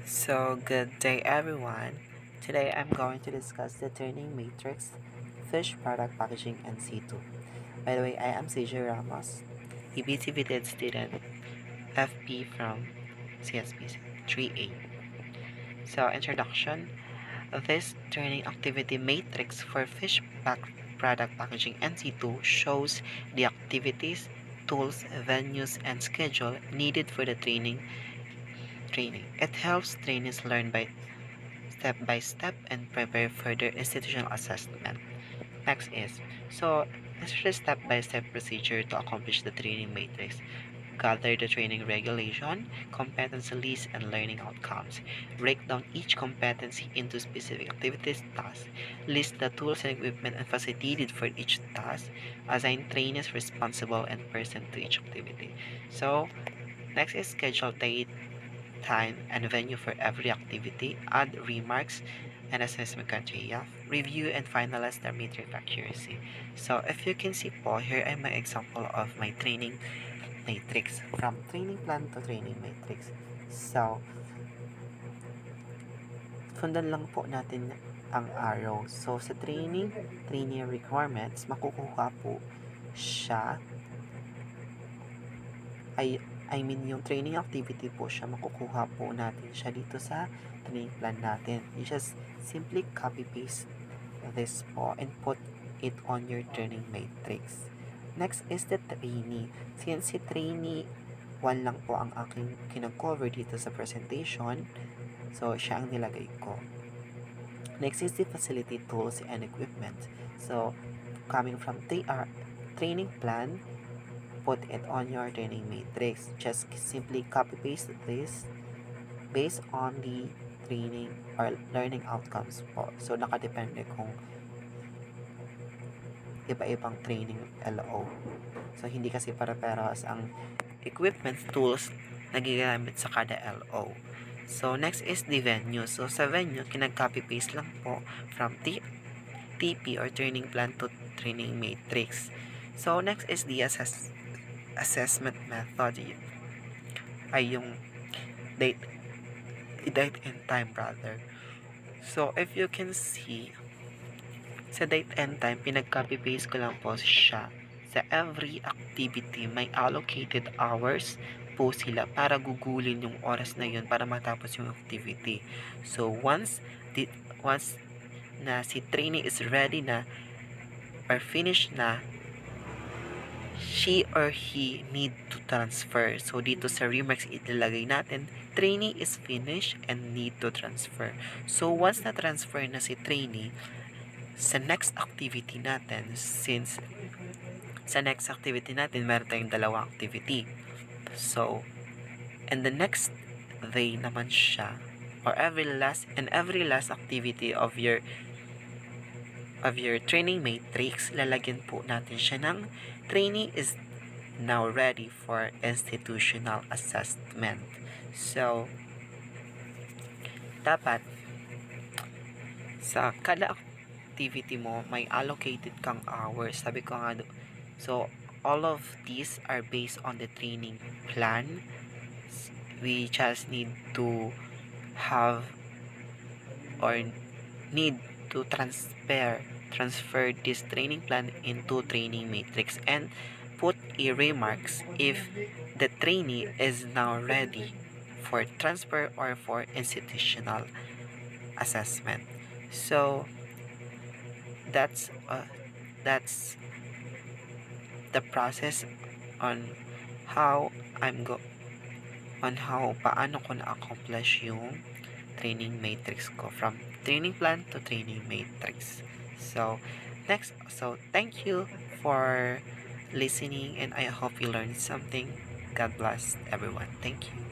So, good day everyone. Today I'm going to discuss the Turning Matrix Fish Product Packaging NC2. By the way, I am CJ Ramos, a BTVTED student, FP from CSP 3A. So, introduction. This turning activity matrix for product packaging NC2 shows the activities, tools, venues, and schedule needed for the training. It helps trainees learn by step and prepare further institutional assessment. Next is, this is a step-by-step procedure to accomplish the training matrix. Gather the training regulation, competency list, and learning outcomes. Break down each competency into specific activities, tasks. List the tools and equipment and facility needed for each task. Assign trainees responsible and person to each activity. So, next is schedule date, time, and venue for every activity, add remarks and assessment criteria, review and finalize the matrix accuracy. So if you can see po, here ay my example of my training matrix from training plan to training matrix. So, sundan lang po natin ang arrow. So, sa training requirements, makukuha po siya yung training activity po siya, makukuha po natin siya dito sa training plan natin. You just simply copy paste this po and put it on your training matrix. Next is the trainee. Since si trainee 1 lang po ang aking kinakover dito sa presentation, so siya ang nilagay ko. Next is the facility, tools, and equipment. So, coming from training plan, put it on your training matrix. Just simply copy paste this based on the training or learning outcomes po. So, nakadepende kung iba-ibang training LO. So, hindi kasi para-paras ang equipment tools na ginagamit sa kada LO. So, next is the venue. So, sa venue, kinag-copy paste lang po from TP or training plan to training matrix. So, next is the assessment method ay yung date and time rather. So, if you can see, sa date and time, pinag-copy paste ko lang po siya. Sa every activity, may allocated hours po sila para gugulin yung oras na yun para matapos yung activity. So, once na si trainee is ready na or finished na, she or he need to transfer. So, dito sa remarks, ilalagay natin, trainee is finished and need to transfer. So, once na-transfer na si trainee, sa next activity natin, since sa next activity natin, meron tayong dalawang activity. So, and the next day naman siya, or every last activity of your training matrix, lalagyan po natin siya ng trainee is now ready for institutional assessment. So, dapat sa kada activity mo, may allocated kang hours. Sabi ko nga, so, all of these are based on the training plan. We just need to have or need to transfer this training plan into training matrix and put a remarks if the trainee is now ready for transfer or for institutional assessment. So that's the process on how paano ko na-accomplish yung training matrix ko from training plan to training matrix. So thank you for listening and I hope you learned something. God bless everyone. Thank you.